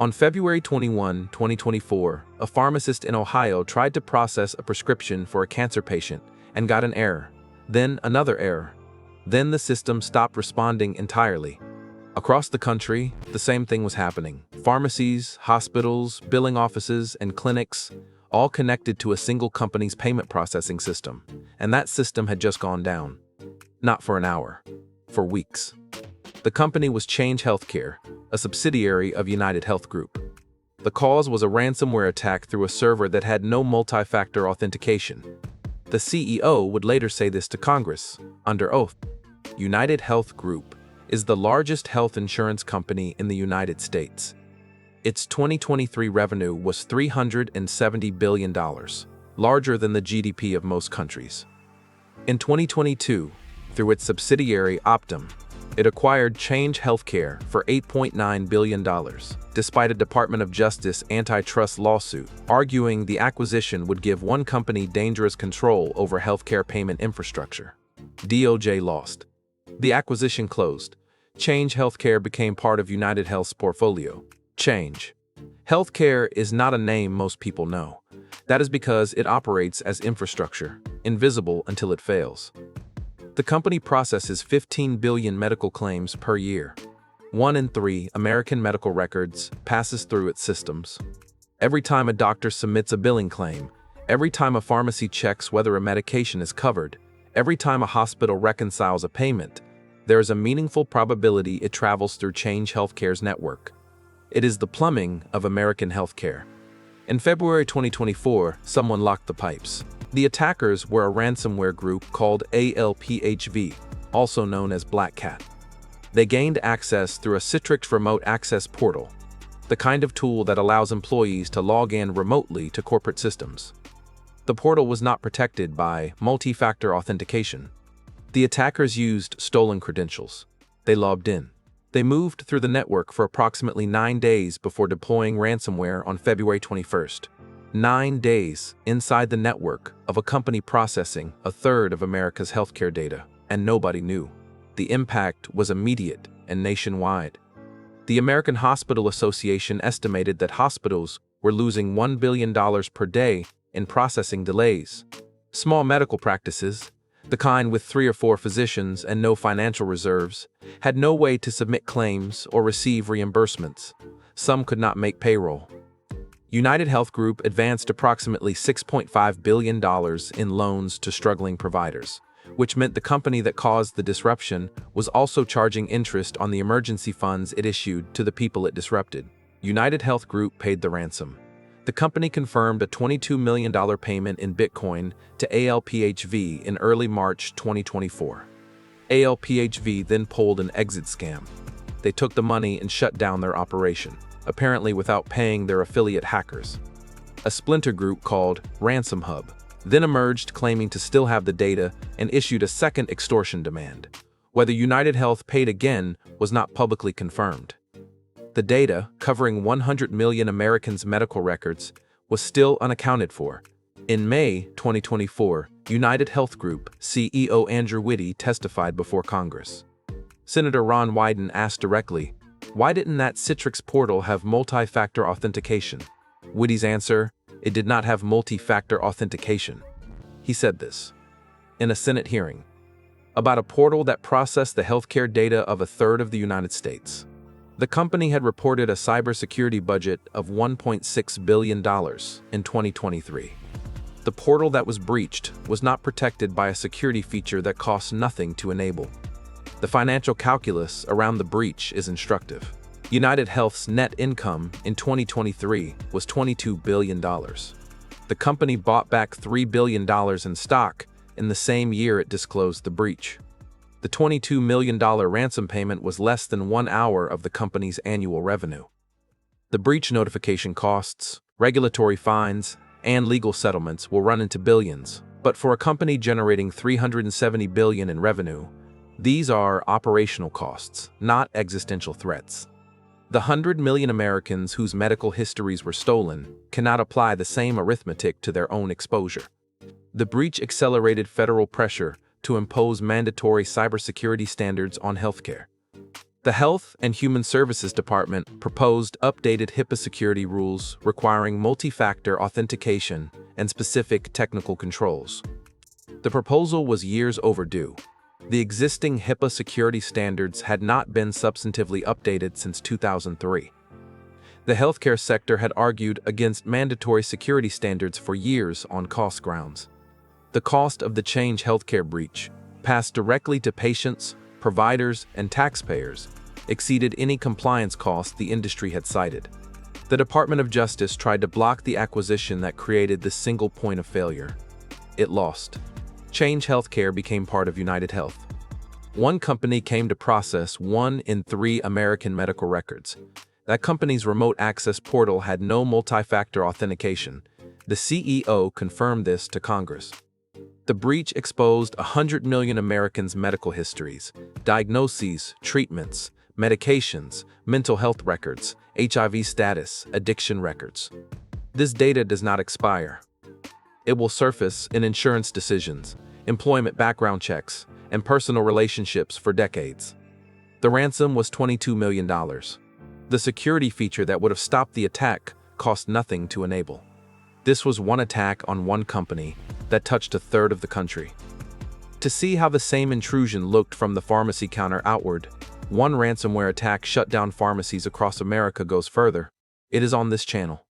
On February 21, 2024, a pharmacist in Ohio tried to process a prescription for a cancer patient and got an error, then another error. Then the system stopped responding entirely. Across the country, the same thing was happening. Pharmacies, hospitals, billing offices, and clinics, all connected to a single company's payment processing system, and that system had just gone down. Not for an hour, for weeks. The company was Change Healthcare, a subsidiary of UnitedHealth Group. The cause was a ransomware attack through a server that had no multi-factor authentication. The CEO would later say this to Congress, under oath. UnitedHealth Group is the largest health insurance company in the United States. Its 2023 revenue was $370 billion, larger than the GDP of most countries. In 2022, through its subsidiary Optum, it acquired Change Healthcare for $8.9 billion, despite a Department of Justice antitrust lawsuit arguing the acquisition would give one company dangerous control over healthcare payment infrastructure. DOJ lost. The acquisition closed. Change Healthcare became part of UnitedHealth's portfolio. Change Healthcare is not a name most people know. That is because it operates as infrastructure, invisible until it fails. The company processes 15 billion medical claims per year. 1 in 3 American medical records passes through its systems. Every time a doctor submits a billing claim, every time a pharmacy checks whether a medication is covered, every time a hospital reconciles a payment, there is a meaningful probability it travels through Change Healthcare's network. It is the plumbing of American healthcare. In February 2024, someone locked the pipes. The attackers were a ransomware group called ALPHV, also known as Black Cat. They gained access through a Citrix remote access portal, the kind of tool that allows employees to log in remotely to corporate systems. The portal was not protected by multi-factor authentication. The attackers used stolen credentials. They logged in. They moved through the network for approximately 9 days before deploying ransomware on February 21st. 9 days inside the network of a company processing a third of America's healthcare data, and nobody knew. The impact was immediate and nationwide. The American Hospital Association estimated that hospitals were losing $1 billion per day in processing delays. Small medical practices, the kind with 3 or 4 physicians and no financial reserves, had no way to submit claims or receive reimbursements. Some could not make payroll. UnitedHealth Group advanced approximately $6.5 billion in loans to struggling providers, which meant the company that caused the disruption was also charging interest on the emergency funds it issued to the people it disrupted. UnitedHealth Group paid the ransom. The company confirmed a $22 million payment in Bitcoin to ALPHV in early March 2024. ALPHV then pulled an exit scam. They took the money and shut down their operation, apparently without paying their affiliate hackers. A splinter group called Ransom Hub then emerged, claiming to still have the data, and issued a second extortion demand. Whether UnitedHealth paid again was not publicly confirmed. The data, covering 100 million Americans' medical records, was still unaccounted for. In May 2024, UnitedHealth Group CEO Andrew Whitty testified before Congress. Senator Ron Wyden asked directly, "Why didn't that Citrix portal have multi-factor authentication?" Whitty's answer, "It did not have multi-factor authentication." He said this in a Senate hearing about a portal that processed the healthcare data of a third of the United States. The company had reported a cybersecurity budget of $1.6 billion in 2023. The portal that was breached was not protected by a security feature that costs nothing to enable. The financial calculus around the breach is instructive. UnitedHealth's net income in 2023 was $22 billion. The company bought back $3 billion in stock in the same year it disclosed the breach. The $22 million ransom payment was less than 1 hour of the company's annual revenue. The breach notification costs, regulatory fines, and legal settlements will run into billions, but for a company generating $370 billion in revenue, these are operational costs, not existential threats. The 100 million Americans whose medical histories were stolen cannot apply the same arithmetic to their own exposure. The breach accelerated federal pressure to impose mandatory cybersecurity standards on healthcare. The Health and Human Services Department proposed updated HIPAA security rules requiring multi-factor authentication and specific technical controls. The proposal was years overdue. The existing HIPAA security standards had not been substantively updated since 2003. The healthcare sector had argued against mandatory security standards for years on cost grounds. The cost of the Change Healthcare breach, passed directly to patients, providers, and taxpayers, exceeded any compliance cost the industry had cited. The Department of Justice tried to block the acquisition that created this single point of failure. It lost. Change Healthcare became part of UnitedHealth. One company came to process 1 in 3 American medical records. That company's remote access portal had no multi-factor authentication. The CEO confirmed this to Congress. The breach exposed 100 million Americans' medical histories, diagnoses, treatments, medications, mental health records, HIV status, addiction records. This data does not expire. It will surface in insurance decisions, employment background checks, and personal relationships for decades. The ransom was $22 million. The security feature that would have stopped the attack cost nothing to enable. This was one attack on one company that touched a third of the country. To see how the same intrusion looked from the pharmacy counter outward, one ransomware attack shut down pharmacies across America goes further. It is on this channel.